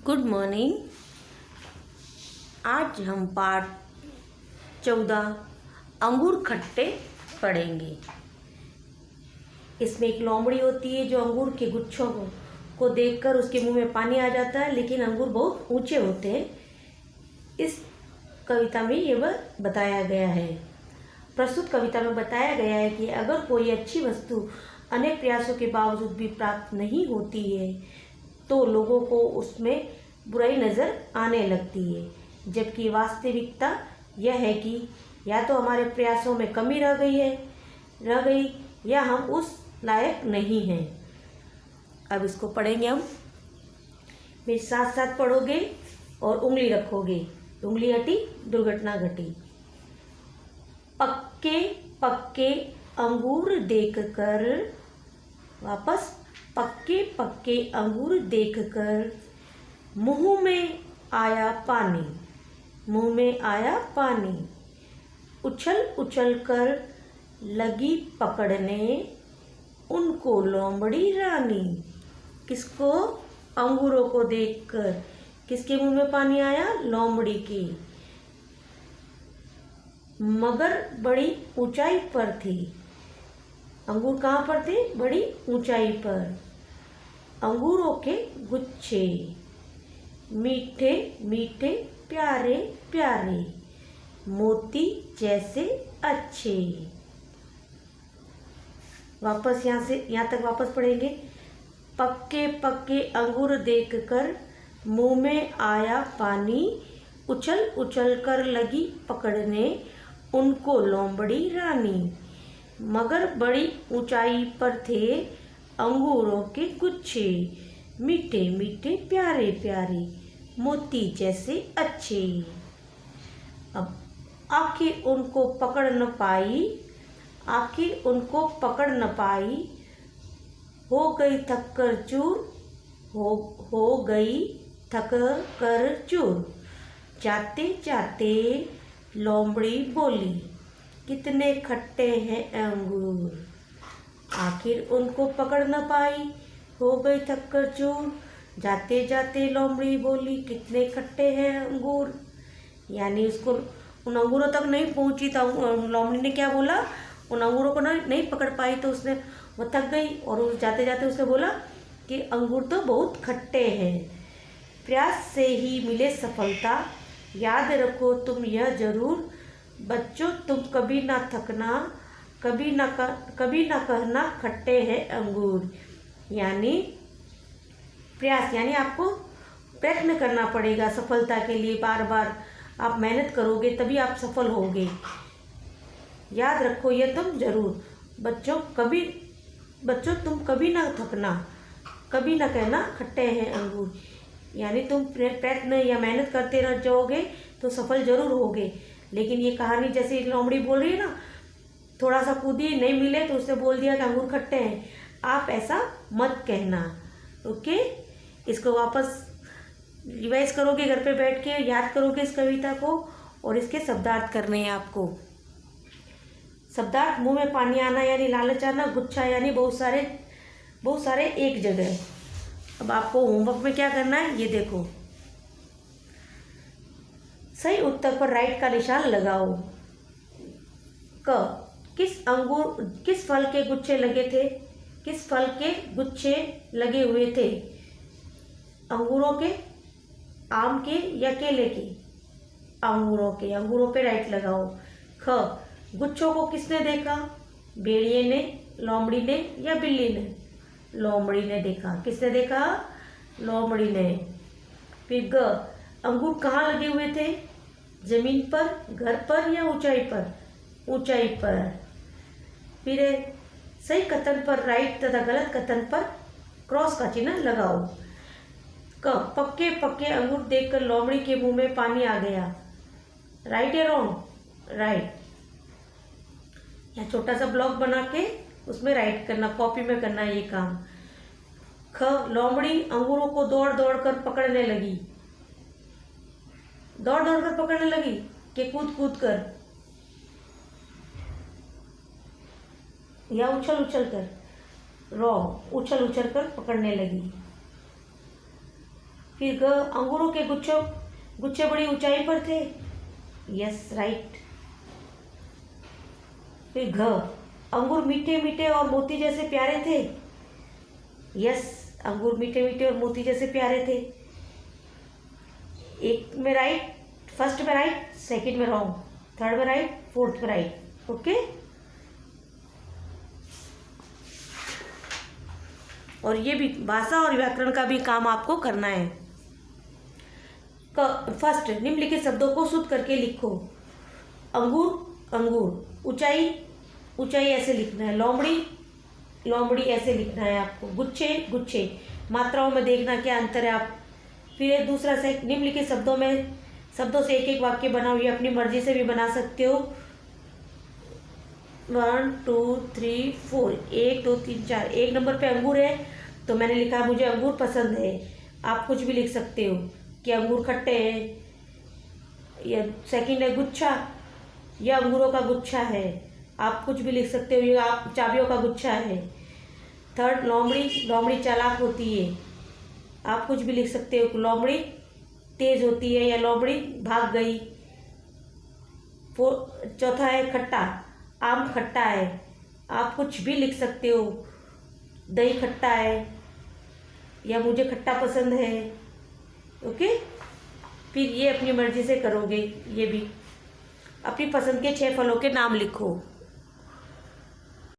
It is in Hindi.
Good morning. आज हम पाठ 14 अंगूर खट्टे पढ़ेंगे। इसमें एक लोमड़ी होती है जो अंगूर के गुच्छों को देखकर उसके मुंह में पानी आ जाता है, लेकिन अंगूर बहुत ऊंचे होते हैं। इस कविता में ये बताया गया है। प्रस्तुत कविता में बताया गया है कि अगर कोई अच्छी वस्तु अनेक प्रयासों के बावजूद भी प्राप्त नहीं होती है तो लोगों को उसमें बुराई नज़र आने लगती है, जबकि वास्तविकता यह है कि या तो हमारे प्रयासों में कमी रह गई या हम उस लायक नहीं हैं। अब इसको पढ़ेंगे हम। मेरे साथ साथ पढ़ोगे और उंगली रखोगे। उंगली हटी, दुर्घटना घटी। पक्के पक्के अंगूर देखकर, वापस पक्के पक्के अंगूर देखकर मुंह में आया पानी, मुंह में आया पानी। उछल उछल कर लगी पकड़ने उनको लोमड़ी रानी। किसको? अंगूरों को देखकर। किसके मुंह में पानी आया? लोमड़ी के। मगर बड़ी ऊंचाई पर थी। अंगूर कहाँ पर थे? बड़ी ऊंचाई पर। अंगूरों के गुच्छे मीठे मीठे प्यारे प्यारे, मोती जैसे अच्छे। वापस यहाँ तक वापस पढ़ेंगे। पक्के पक्के अंगूर देखकर मुंह में आया पानी, उछल उछल कर लगी पकड़ने उनको लोमड़ी रानी। मगर बड़ी ऊंचाई पर थे अंगूरों के गुच्छे, मीठे मीठे प्यारे प्यारे, मोती जैसे अच्छे। अब आंखें उनको पकड़ न पाई, आंखें उनको पकड़ न पाई, हो गई थक कर चूर, हो गई थक कर चूर। जाते जाते लोमड़ी बोली, कितने खट्टे हैं अंगूर। आखिर उनको पकड़ न पाई, हो गई थक कर चूर। जाते जाते लोमड़ी बोली, कितने खट्टे हैं अंगूर। यानी उसको उन अंगूरों तक नहीं पहुंची था। लोमड़ी ने क्या बोला? उन अंगूरों को नहीं पकड़ पाई तो वो थक गई और जाते जाते उसने बोला कि अंगूर तो बहुत खट्टे हैं। प्रयास से ही मिले सफलता, याद रखो तुम यह जरूर। बच्चों तुम कभी ना थकना, कभी ना कहना खट्टे हैं अंगूर। यानी प्रयास, यानी आपको प्रयत्न करना पड़ेगा सफलता के लिए। बार बार आप मेहनत करोगे तभी आप सफल होगे। याद रखो ये तुम जरूर। बच्चों तुम कभी ना थकना, कभी ना कहना खट्टे हैं अंगूर। यानी तुम प्रयत्न या मेहनत करते रह जाओगे तो सफल जरूर होगे। लेकिन ये कहानी जैसे लोमड़ी बोल रही है ना, थोड़ा सा कूदी नहीं मिले तो उसने बोल दिया कि अंगूर खट्टे हैं। आप ऐसा मत कहना। ओके, इसको वापस रिवाइज करोगे घर पे बैठ के, याद करोगे इस कविता को और इसके शब्दार्थ करने हैं आपको। शब्दार्थ: मुंह में पानी आना यानी लालच आना, गुच्छा यानी बहुत सारे एक जगह। अब आपको होमवर्क में क्या करना है ये देखो। सही उत्तर पर राइट का निशान लगाओ। क, किस फल के गुच्छे लगे थे? किस फल के गुच्छे लगे हुए थे? अंगूरों के, आम के या केले के? अंगूरों के। अंगूरों पे राइट लगाओ। ख, गुच्छों को किसने देखा? भेड़िए ने, लोमड़ी ने या बिल्ली ने? लोमड़ी ने देखा। किसने देखा? लोमड़ी ने। फिर ग, अंगूर कहाँ लगे हुए थे? जमीन पर, घर पर या ऊंचाई पर? ऊंचाई पर। फिर सही कथन पर राइट तथा गलत कथन पर क्रॉस का चिन्ह लगाओ। क, पक्के पक्के अंगूर देखकर लोमड़ी के मुंह में पानी आ गया। राइट या रॉन्ग? राइट। या छोटा सा ब्लॉक बना के उसमें राइट करना, कॉपी में करना ये काम। ख, लोमड़ी अंगूरों को दौड़ दौड़ कर पकड़ने लगी। दौड़ दौड़ कर पकड़ने लगी कि कूद कूद कर या उछल उछल कर? रॉन्ग, उछल उछल कर पकड़ने लगी। फिर ग, अंगूरों के गुच्छे बड़ी ऊंचाई पर थे। Yes, right. फिर घ, अंगूर मीठे मीठे और मोती जैसे प्यारे थे। यस, अंगूर मीठे मीठे और मोती जैसे प्यारे थे। एक में राइट, फर्स्ट में राइट, सेकंड में रॉन्ग, थर्ड में राइट, फोर्थ में राइट। ओके। और ये भी भाषा और व्याकरण का भी काम आपको करना है। फर्स्ट, निम्नलिखित शब्दों को शुद्ध करके लिखो। अंगूर, अंगूर, ऊंचाई, ऊंचाई ऐसे लिखना है। लोमड़ी, लोमड़ी ऐसे लिखना है आपको। गुच्छे, गुच्छे, मात्राओं में देखना क्या अंतर है आप। फिर एक दूसरा से निम्नलिखित शब्दों से एक एक वाक्य बनाओ। ये अपनी मर्जी से भी बना सकते हो। 1 2 3 4, 1 2 3 4। एक नंबर पे अंगूर है तो मैंने लिखा मुझे अंगूर पसंद है। आप कुछ भी लिख सकते हो कि अंगूर खट्टे हैं। या सेकंड है गुच्छा, यह अंगूरों का गुच्छा है। आप कुछ भी लिख सकते हो, ये आप चाबियों का गुच्छा है। थर्ड, लोमड़ी, लोमड़ी चालाक होती है। आप कुछ भी लिख सकते हो, लोमड़ी तेज होती है या लोमड़ी भाग गई। चौथा है खट्टा, आम खट्टा है। आप कुछ भी लिख सकते हो, दही खट्टा है या मुझे खट्टा पसंद है। ओके। फिर ये अपनी मर्जी से करोगे। ये भी अपनी पसंद के 6 फलों के नाम लिखो।